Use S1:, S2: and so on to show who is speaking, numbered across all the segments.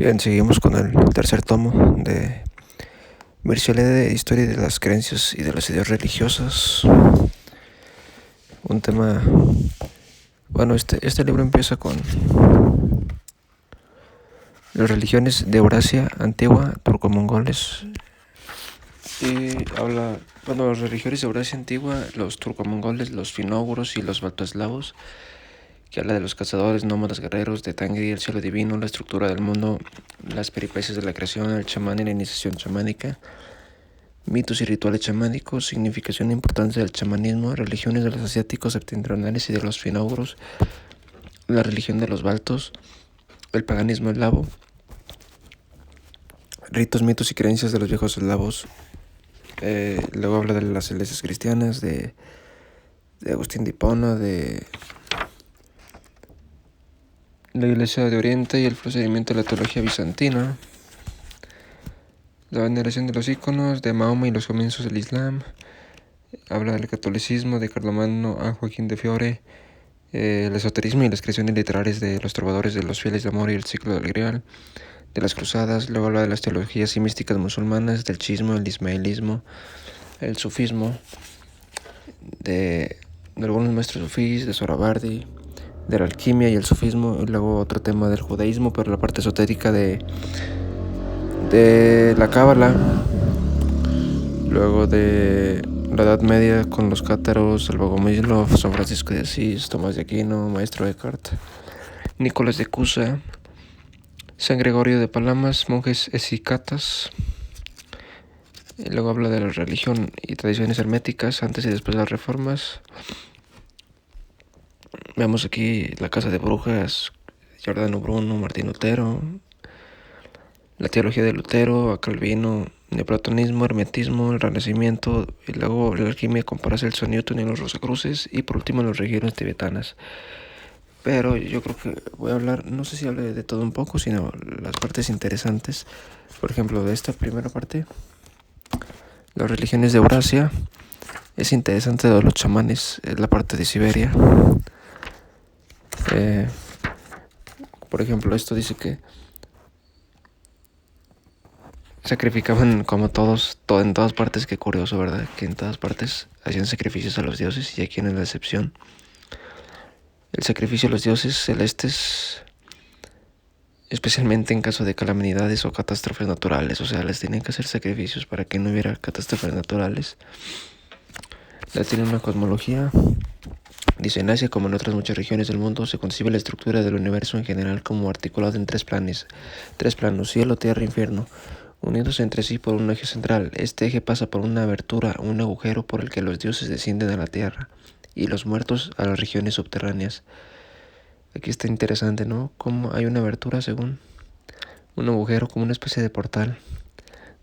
S1: Bien, seguimos con el tercer tomo de Mircea Historia de las creencias y de las ideas religiosas. Un tema... Bueno, este libro empieza con las religiones de Eurasia antigua, turco-mongoles. Y habla, bueno, las religiones de Eurasia antigua, los turco-mongoles, los finógoros y los baltoeslavos, que habla de los cazadores, nómadas, guerreros, de Tangri, el cielo divino, la estructura del mundo, las peripecias de la creación, el chamán y la iniciación chamánica, mitos y rituales chamánicos, significación e importancia del chamanismo, religiones de los asiáticos septentrionales y de los finógoros, la religión de los baltos, el paganismo eslavo, ritos, mitos y creencias de los viejos eslavos. Luego habla de las iglesias cristianas, de Agustín de Hipona, de la iglesia de Oriente y el procedimiento de la teología bizantina, la veneración de los íconos, de Mahoma y los comienzos del Islam. Habla del catolicismo, de Carlomagno a Joaquín de Fiore, el esoterismo y las creaciones literarias de los trovadores, de los fieles de amor y el ciclo del Grial, de las cruzadas. Luego habla de las teologías y místicas musulmanas, del chiismo, el ismaelismo, el sufismo, de algunos maestros sufís, de Sohrawardi, de la alquimia y el sufismo. Y luego otro tema del judaísmo, pero la parte esotérica de la cábala. Luego de la Edad Media con los cátaros, el Bogomilov, San Francisco de Asís, Tomás de Aquino, Maestro Eckhart, Nicolás de Cusa, San Gregorio de Palamas, monjes escicatas. Y luego habla de la religión y tradiciones herméticas antes y después de las reformas. Vemos aquí la casa de brujas, Giordano Bruno, Martín Lutero, la teología de Lutero, a Calvino, neoplatonismo, hermetismo, el renacimiento, y luego la alquimia con Paracelso, Newton y los Rosacruces, y por último las religiones tibetanas. Pero yo creo que voy a hablar, no sé si hable de todo un poco, sino las partes interesantes. Por ejemplo, de esta primera parte, las religiones de Eurasia, es interesante de los chamanes, es la parte de Siberia. Por ejemplo, esto dice que sacrificaban como todos, en todas partes. Qué curioso, ¿verdad? Que en todas partes hacían sacrificios a los dioses, y aquí no es la excepción. El sacrificio a los dioses celestes, especialmente en caso de calamidades o catástrofes naturales, o sea, les tenían que hacer sacrificios para que no hubiera catástrofes naturales. La tiene una cosmología. Dice, en Asia, como en otras muchas regiones del mundo, se concibe la estructura del universo en general como articulado en tres planos, cielo, tierra e infierno, unidos entre sí por un eje central. Este eje pasa por una abertura, un agujero por el que los dioses descienden a la tierra y los muertos a las regiones subterráneas. Aquí está interesante, ¿no? Como hay una abertura según un agujero, como una especie de portal,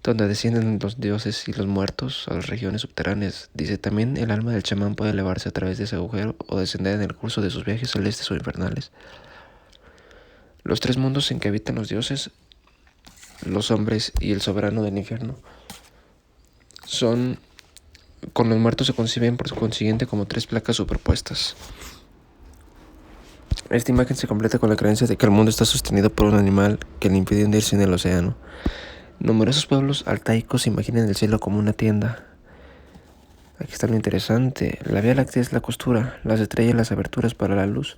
S1: donde descienden los dioses y los muertos a las regiones subterráneas. Dice, también el alma del chamán puede elevarse a través de ese agujero o descender en el curso de sus viajes celestes o infernales. Los tres mundos en que habitan los dioses, los hombres y el soberano del infierno, son, con los muertos se conciben por consiguiente como tres placas superpuestas. Esta imagen se completa con la creencia de que el mundo está sostenido por un animal que le impide hundirse en el océano. Numerosos pueblos altaicos imaginan el cielo como una tienda. Aquí está lo interesante. La Vía Láctea es la costura, las estrellas las aberturas para la luz.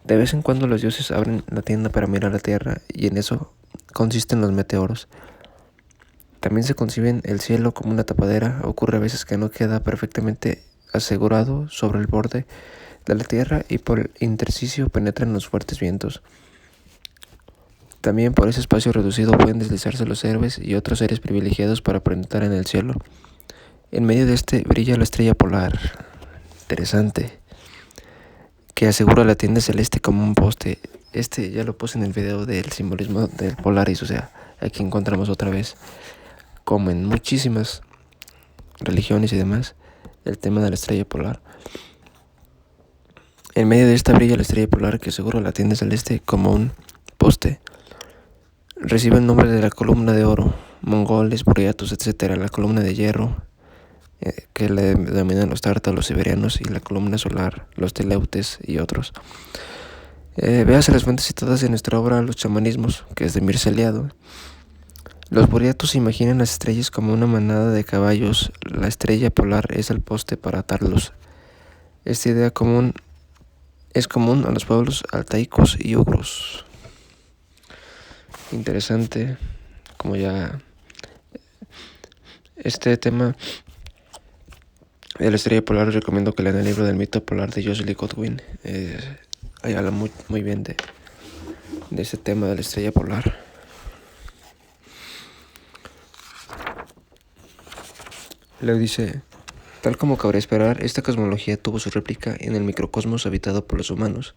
S1: De vez en cuando los dioses abren la tienda para mirar la tierra, y en eso consisten los meteoros. También se conciben el cielo como una tapadera. Ocurre a veces que no queda perfectamente asegurado sobre el borde de la tierra y por el intersticio penetran los fuertes vientos. También por ese espacio reducido pueden deslizarse los héroes y otros seres privilegiados para penetrar en el cielo. En medio de este brilla la estrella polar, interesante, que asegura la tienda celeste como un poste. Ya lo puse en el video del simbolismo del Polaris, o sea, aquí encontramos otra vez, como en muchísimas religiones y demás, el tema de la estrella polar. En medio de esta brilla la estrella polar que asegura la tienda celeste como un poste. Recibe el nombre de la columna de oro, mongoles, buryatos, etc. La columna de hierro, que le denominan los tártaros, los siberianos, y la columna solar, los teleutes y otros. Véase las fuentes citadas en nuestra obra Los chamanismos, que es de Mircea Eliade. Los buriatos imaginan las estrellas como una manada de caballos. La estrella polar es el poste para atarlos. Esta idea es común a los pueblos altaicos y ogros. Interesante, como ya este tema de la estrella polar, os recomiendo que lean el libro del mito polar de Jocelyn Godwin. Ahí habla muy bien de este tema de la estrella polar. Luego dice: tal como cabría esperar, esta cosmología tuvo su réplica en el microcosmos habitado por los humanos.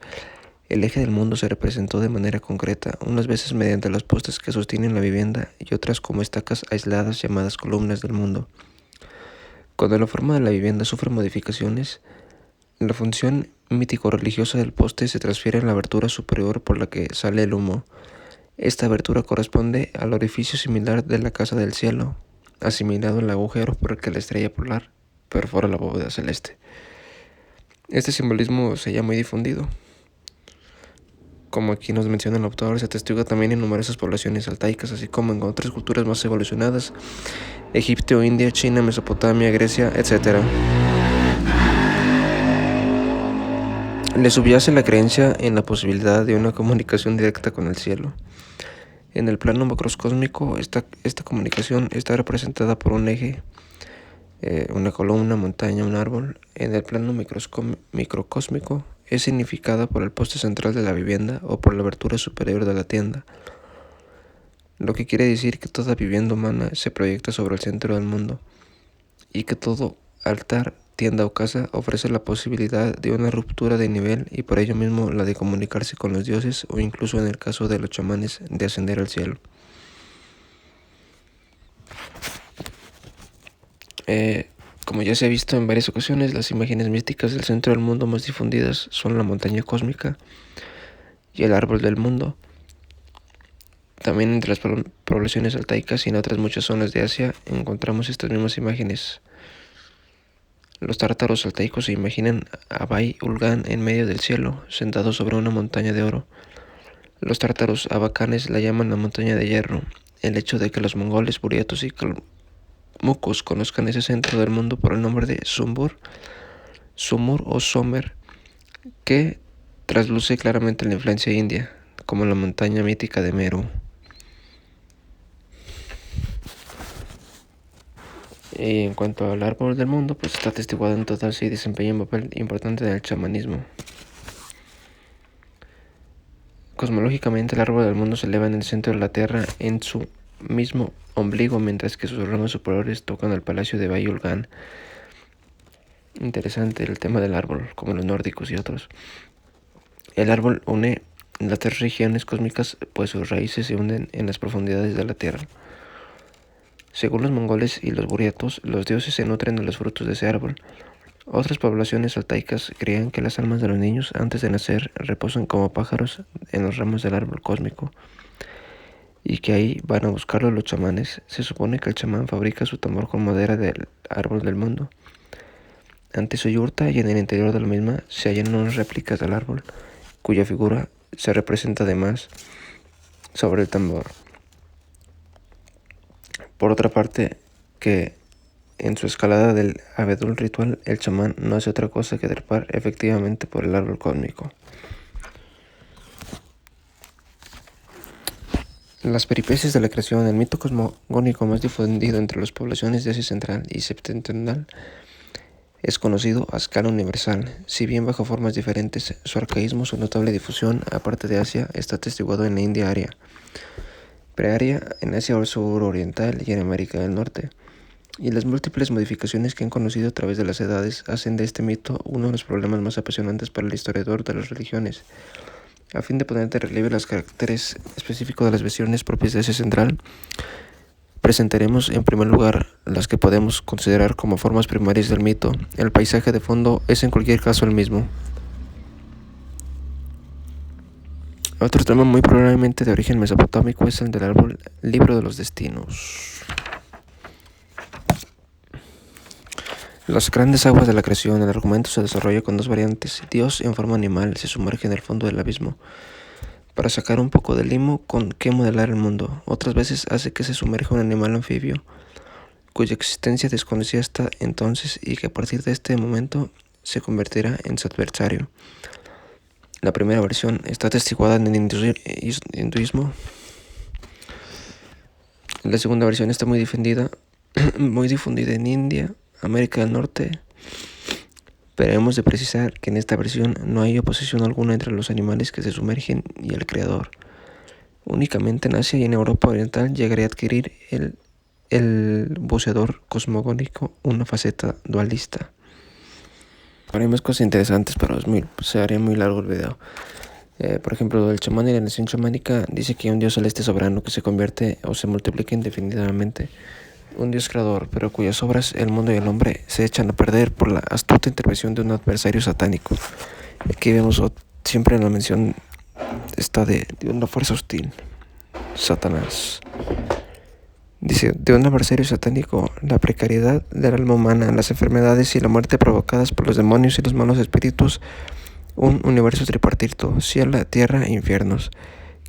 S1: El eje del mundo se representó de manera concreta, unas veces mediante los postes que sostienen la vivienda y otras como estacas aisladas llamadas columnas del mundo. Cuando la forma de la vivienda sufre modificaciones, la función mítico-religiosa del poste se transfiere a la abertura superior por la que sale el humo. Esta abertura corresponde al orificio similar de la casa del cielo, asimilado al agujero por el que la estrella polar perfora la bóveda celeste. Este simbolismo se halla muy difundido. Como aquí nos menciona el autor, se atestigua también en numerosas poblaciones altaicas, así como en otras culturas más evolucionadas: Egipto, India, China, Mesopotamia, Grecia, etc. Le subyace la creencia en la posibilidad de una comunicación directa con el cielo. En el plano macroscósmico, esta comunicación está representada por un eje, una columna, montaña, un árbol. En el plano microcósmico es significada por el poste central de la vivienda o por la abertura superior de la tienda, lo que quiere decir que toda vivienda humana se proyecta sobre el centro del mundo y que todo altar, tienda o casa ofrece la posibilidad de una ruptura de nivel y por ello mismo la de comunicarse con los dioses o incluso en el caso de los chamanes de ascender al cielo. Como ya se ha visto en varias ocasiones, las imágenes místicas del centro del mundo más difundidas son la montaña cósmica y el árbol del mundo. También entre las poblaciones altaicas y en otras muchas zonas de Asia encontramos estas mismas imágenes. Los tártaros altaicos se imaginan a Bai Ulgan en medio del cielo, sentado sobre una montaña de oro. Los tártaros abacanes la llaman la montaña de hierro. El hecho de que los mongoles, buriatos y kalmucos conozcan ese centro del mundo por el nombre de Sumur o Somer, que trasluce claramente la influencia india, como la montaña mítica de Meru. Y en cuanto al árbol del mundo, pues está atestiguado en total y desempeña un papel importante en el chamanismo. Cosmológicamente, el árbol del mundo se eleva en el centro de la Tierra en su mismo ombligo, mientras que sus ramas superiores tocan al palacio de Bayulgan. Interesante el tema del árbol, como los nórdicos y otros. El árbol une las tres regiones cósmicas, pues sus raíces se hunden en las profundidades de la Tierra. Según los mongoles y los buriatos, los dioses se nutren de los frutos de ese árbol. Otras poblaciones altaicas creían que las almas de los niños antes de nacer reposan como pájaros en los ramos del árbol cósmico y que ahí van a buscarlo los chamanes. Se supone que el chamán fabrica su tambor con madera del árbol del mundo. Ante su yurta y en el interior de la misma se hallan unas réplicas del árbol, cuya figura se representa además sobre el tambor. Por otra parte, que en su escalada del abedul ritual, el chamán no hace otra cosa que trepar efectivamente por el árbol cósmico. Las peripecias de la creación, el mito cosmogónico más difundido entre las poblaciones de Asia Central y Septentrional, es conocido a escala universal. Si bien bajo formas diferentes, su arcaísmo, su notable difusión, aparte de Asia, está atestiguado en la India Aria, Prearia, en Asia suroriental y en América del Norte. Y las múltiples modificaciones que han conocido a través de las edades hacen de este mito uno de los problemas más apasionantes para el historiador de las religiones. A fin de poner de relieve los caracteres específicos de las visiones propias de Asia Central, presentaremos en primer lugar las que podemos considerar como formas primarias del mito. El paisaje de fondo es en cualquier caso el mismo. Otro tema muy probablemente de origen mesopotámico es el del árbol libro de los destinos. Las grandes aguas de la creación, el argumento se desarrolla con dos variantes. Dios, en forma animal, se sumerge en el fondo del abismo para sacar un poco de limo con que modelar el mundo. Otras veces hace que se sumerja un animal anfibio, cuya existencia desconocía hasta entonces y que a partir de este momento se convertirá en su adversario. La primera versión está atestiguada en el hinduismo. La segunda versión está muy difundida en India, América del Norte, pero hemos de precisar que en esta versión no hay oposición alguna entre los animales que se sumergen y el creador. Únicamente en Asia y en Europa Oriental llegaría a adquirir el buceador cosmogónico una faceta dualista. Hay más cosas interesantes, pero se haría muy largo el video. Por ejemplo, el chamán y la nación chamánica dice que hay un dios celeste soberano que se convierte o se multiplica indefinidamente. Un dios creador, pero cuyas obras, el mundo y el hombre, se echan a perder por la astuta intervención de un adversario satánico. Aquí vemos siempre la mención está de una fuerza hostil, Satanás. Dice, de un adversario satánico, la precariedad del alma humana, las enfermedades y la muerte provocadas por los demonios y los malos espíritus, un universo tripartito, cielo, tierra e infiernos,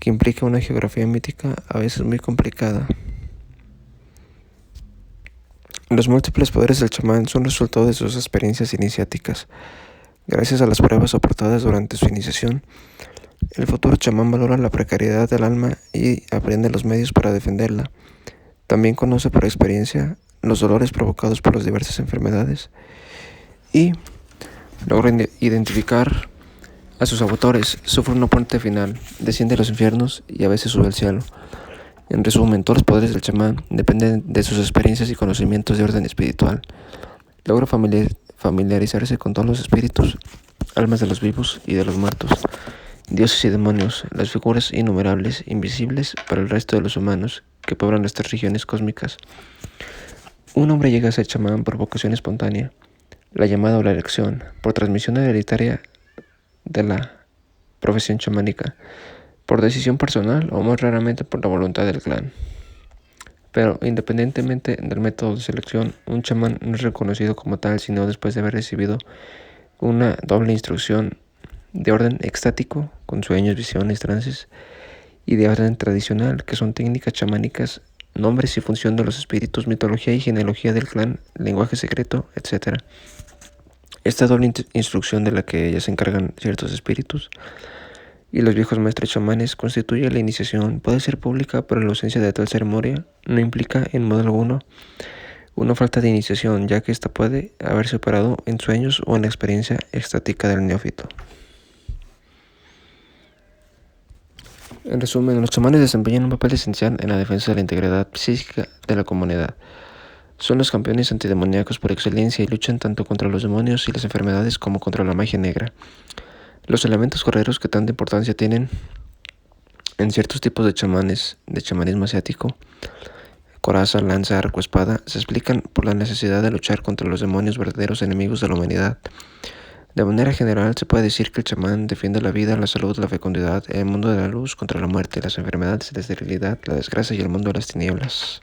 S1: que implica una geografía mítica a veces muy complicada. Los múltiples poderes del chamán son resultado de sus experiencias iniciáticas. Gracias a las pruebas soportadas durante su iniciación, el futuro chamán valora la precariedad del alma y aprende los medios para defenderla. También conoce por experiencia los dolores provocados por las diversas enfermedades y logra identificar a sus autores. Sufre una muerte final, desciende a los infiernos y a veces sube al cielo. En resumen, todos los poderes del chamán dependen de sus experiencias y conocimientos de orden espiritual. Logra familiarizarse con todos los espíritus, almas de los vivos y de los muertos, dioses y demonios, las figuras innumerables, invisibles para el resto de los humanos que poblan estas regiones cósmicas. Un hombre llega a ser chamán por vocación espontánea, la llamada o la elección, por transmisión hereditaria de la profesión chamánica, por decisión personal o más raramente por la voluntad del clan. Pero independientemente del método de selección, un chamán no es reconocido como tal sino después de haber recibido una doble instrucción de orden extático, con sueños, visiones, trances, y de orden tradicional, que son técnicas chamánicas, nombres y función de los espíritus, mitología y genealogía del clan, lenguaje secreto, etc. Esta doble instrucción de la que ya se encargan ciertos espíritus y los viejos maestros chamanes constituye la iniciación. Puede ser pública, pero la ausencia de tal ceremonia no implica en modo alguno una falta de iniciación, ya que ésta puede haberse operado en sueños o en la experiencia extática del neófito. En resumen, los chamanes desempeñan un papel esencial en la defensa de la integridad psíquica de la comunidad. Son los campeones antidemoníacos por excelencia y luchan tanto contra los demonios y las enfermedades como contra la magia negra. Los elementos guerreros que tanta importancia tienen en ciertos tipos de chamanes, de chamanismo asiático, coraza, lanza, arco, espada, se explican por la necesidad de luchar contra los demonios, verdaderos enemigos de la humanidad. De manera general, se puede decir que el chamán defiende la vida, la salud, la fecundidad, el mundo de la luz contra la muerte, las enfermedades, la esterilidad, la desgracia y el mundo de las tinieblas.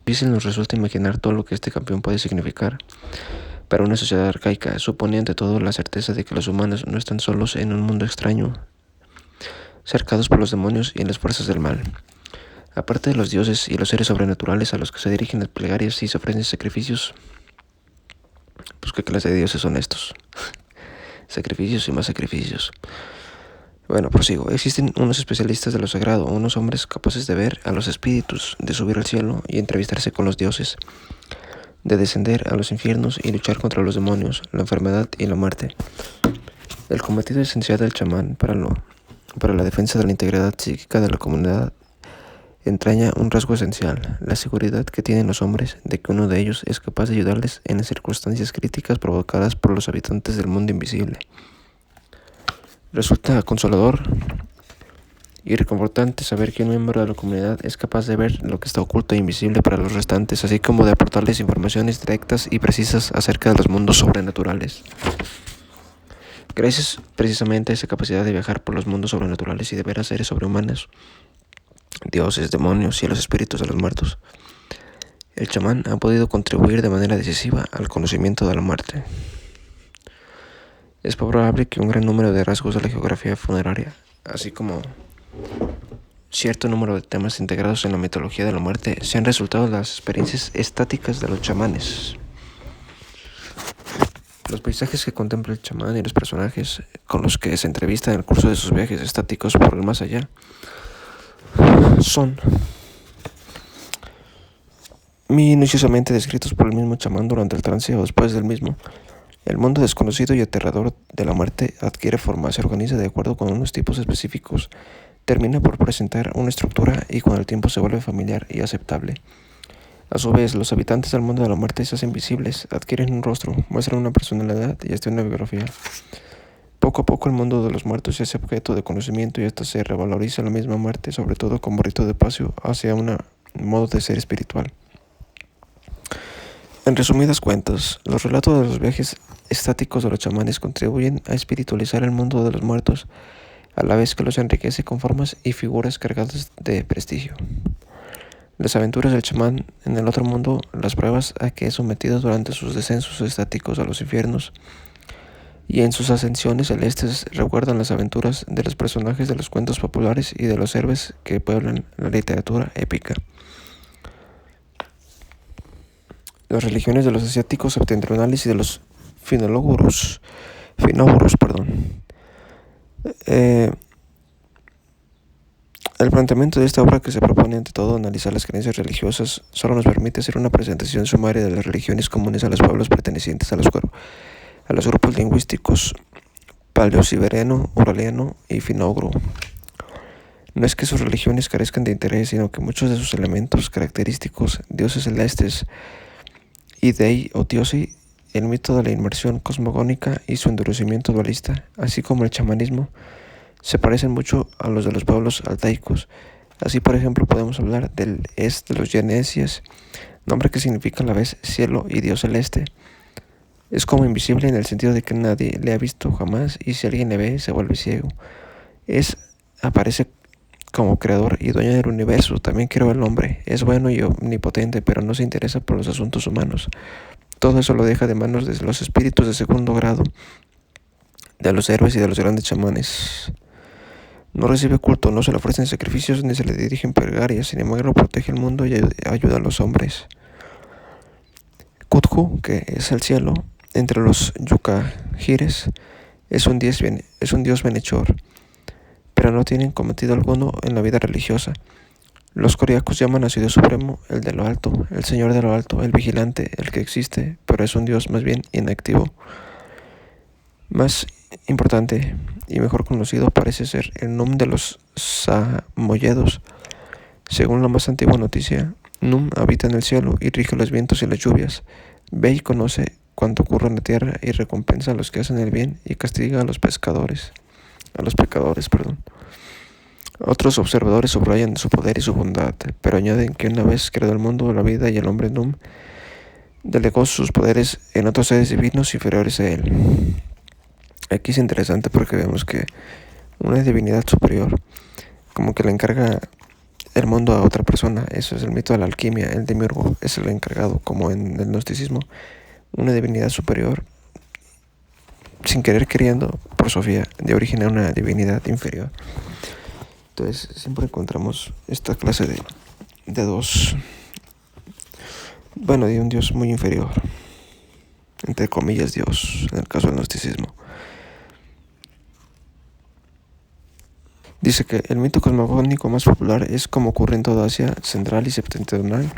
S1: Difícil nos resulta imaginar todo lo que este campeón puede significar. Para una sociedad arcaica, supone ante todo la certeza de que los humanos no están solos en un mundo extraño, cercados por los demonios y las fuerzas del mal. Aparte de los dioses y los seres sobrenaturales a los que se dirigen las plegarias y se ofrecen sacrificios, pues qué clase de dioses son estos. Sacrificios y más sacrificios. Bueno, prosigo. Existen unos especialistas de lo sagrado, unos hombres capaces de ver a los espíritus, de subir al cielo y entrevistarse con los dioses, de descender a los infiernos y luchar contra los demonios, la enfermedad y la muerte. El cometido esencial del chamán para la defensa de la integridad psíquica de la comunidad entraña un rasgo esencial, la seguridad que tienen los hombres de que uno de ellos es capaz de ayudarles en las circunstancias críticas provocadas por los habitantes del mundo invisible. Resulta consolador y reconfortante saber que un miembro de la comunidad es capaz de ver lo que está oculto e invisible para los restantes, así como de aportarles informaciones directas y precisas acerca de los mundos sobrenaturales. Gracias precisamente a esa capacidad de viajar por los mundos sobrenaturales y de ver a seres sobrehumanos, dioses, demonios y a los espíritus de los muertos, El chamán ha podido contribuir de manera decisiva al conocimiento de la muerte. Es probable que un gran número de rasgos de la geografía funeraria, así como cierto número de temas integrados en la mitología de la muerte, sean resultado de las experiencias estáticas de los chamanes. Los paisajes que contempla el chamán y los personajes con los que se entrevista en el curso de sus viajes estáticos por el más allá son minuciosamente descritos por el mismo chamán durante el trance o después del mismo. El mundo desconocido y aterrador de la muerte adquiere forma, se organiza de acuerdo con unos tipos específicos, termina por presentar una estructura y con el tiempo se vuelve familiar y aceptable. A su vez, los habitantes del mundo de la muerte se hacen visibles, adquieren un rostro, muestran una personalidad y hasta una biografía. Poco a poco el mundo de los muertos se hace objeto de conocimiento y hasta se revaloriza la misma muerte, sobre todo como rito de paso hacia un modo de ser espiritual. En resumidas cuentas, los relatos de los viajes estáticos de los chamanes contribuyen a espiritualizar el mundo de los muertos, a la vez que los enriquece con formas y figuras cargadas de prestigio. Las aventuras del chamán en el otro mundo, las pruebas a que es sometido durante sus descensos estáticos a los infiernos y en sus ascensiones celestes, recuerdan las aventuras de los personajes de los cuentos populares y de los héroes que pueblan la literatura épica. Las religiones de los asiáticos septentrionales y de los finógoros, el planteamiento de esta obra, que se propone ante todo analizar las creencias religiosas, solo nos permite hacer una presentación sumaria de las religiones comunes a los pueblos pertenecientes a los grupos lingüísticos paleosiberiano, uraliano y finogro. No es que sus religiones carezcan de interés, sino que muchos de sus elementos característicos, dioses celestes y dei o diosi, el mito de la inmersión cosmogónica y su endurecimiento dualista, así como el chamanismo, se parecen mucho a los de los pueblos altaicos. Así, por ejemplo, podemos hablar del de los Yanesias, nombre que significa a la vez cielo y dios celeste. Es como invisible en el sentido de que nadie le ha visto jamás y si alguien le ve se vuelve ciego. Aparece como creador y dueño del universo, también creó el hombre. Es bueno y omnipotente, pero no se interesa por los asuntos humanos. Todo eso lo deja de manos de los espíritus de segundo grado, de los héroes y de los grandes chamanes. No recibe culto, no se le ofrecen sacrificios ni se le dirigen plegarias, sin embargo protege el mundo y ayuda a los hombres. Cthulhu, que es el cielo, entre los yukagires, es un dios bienhechor, pero no tienen cometido alguno en la vida religiosa. Los coreacos llaman a su dios supremo el de lo alto, el señor de lo alto, el vigilante, el que existe, pero es un dios más bien inactivo. Más importante y mejor conocido parece ser el Num de los samoyedos. Según la más antigua noticia, Num habita en el cielo y rige los vientos y las lluvias. Ve y conoce cuanto ocurre en la tierra y recompensa a los que hacen el bien y castiga a los pecadores. Otros observadores subrayan su poder y su bondad, pero añaden que una vez creado el mundo, la vida y el hombre, Num delegó sus poderes en otros seres divinos inferiores a él. Aquí es interesante porque vemos que una divinidad superior como que le encarga el mundo a otra persona. Eso es el mito de la alquimia. El demiurgo es el encargado, como en el gnosticismo. Una divinidad superior, sin querer queriendo, por Sofía, de origen a una divinidad inferior. Entonces siempre encontramos esta clase de dos, de un dios muy inferior, entre comillas Dios, en el caso del gnosticismo. Dice que el mito cosmogónico más popular es, como ocurre en toda Asia central y septentrional,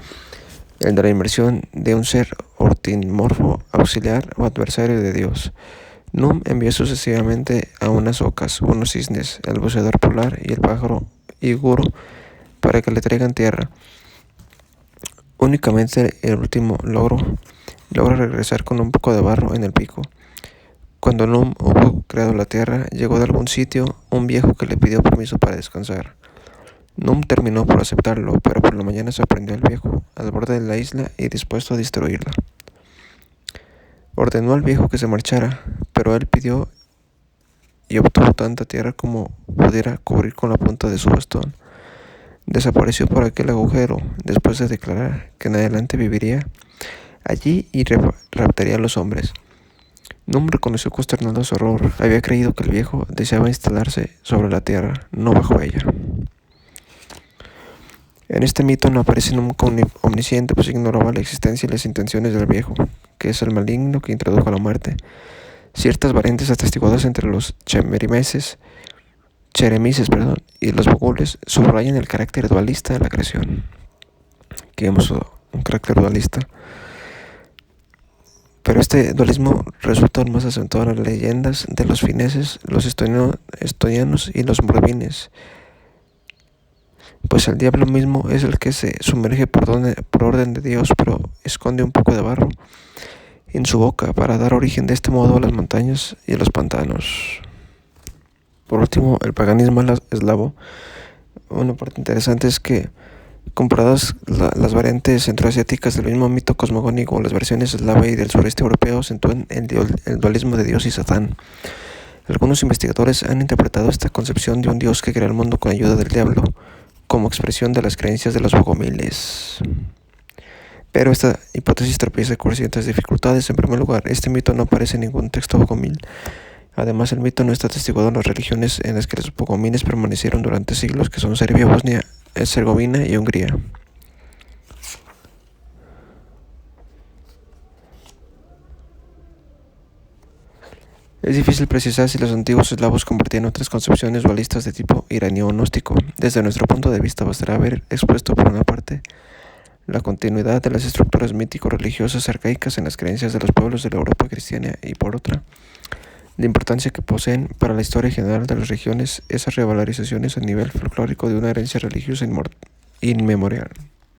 S1: el de la inmersión de un ser ortimorfo, auxiliar o adversario de Dios. Num envió sucesivamente a unas ocas, unos cisnes, el buceador polar y el pájaro higuro para que le traigan tierra. Únicamente el último logra regresar con un poco de barro en el pico. Cuando Num hubo creado la tierra, llegó de algún sitio un viejo que le pidió permiso para descansar. Num terminó por aceptarlo, pero por la mañana sorprendió al viejo al borde de la isla y dispuesto a destruirla. Ordenó al viejo que se marchara, pero él pidió y obtuvo tanta tierra como pudiera cubrir con la punta de su bastón. Desapareció por aquel agujero después de declarar que en adelante viviría allí y raptaría a los hombres. Num reconoció consternado su horror. Había creído que el viejo deseaba instalarse sobre la tierra, no bajo ella. En este mito no aparece nunca un omnisciente, pues ignoraba la existencia y las intenciones del viejo, que es el maligno que introdujo la muerte. Ciertas variantes atestiguadas entre los cheremises y los bogoles subrayan el carácter dualista de la creación. Aquí vemos un carácter dualista. Pero este dualismo resulta aún más acentuado en las leyendas de los fineses, los estonianos y los morbines, pues el diablo mismo es el que se sumerge por orden de Dios, pero esconde un poco de barro en su boca para dar origen de este modo a las montañas y a los pantanos. Por último, el paganismo eslavo. Una parte interesante es que, comparadas las variantes centroasiáticas del mismo mito cosmogónico, las versiones eslava y del sureste europeo acentúan el dualismo de Dios y Satán. Algunos investigadores han interpretado esta concepción de un Dios que crea el mundo con ayuda del diablo como expresión de las creencias de los bogomiles. Pero esta hipótesis tropieza con ciertas dificultades. En primer lugar, este mito no aparece en ningún texto bogomil. Además, el mito no está atestiguado en las religiones en las que los bogomiles permanecieron durante siglos, que son Serbia, Bosnia, Herzegovina y Hungría. Es difícil precisar si los antiguos eslavos compartían otras concepciones dualistas de tipo iranio o gnóstico. Desde nuestro punto de vista, bastará haber expuesto por una parte la continuidad de las estructuras mítico-religiosas arcaicas en las creencias de los pueblos de la Europa cristiana y por otra, la importancia que poseen para la historia general de las regiones esas revalorizaciones a nivel folclórico de una herencia religiosa inmemorial.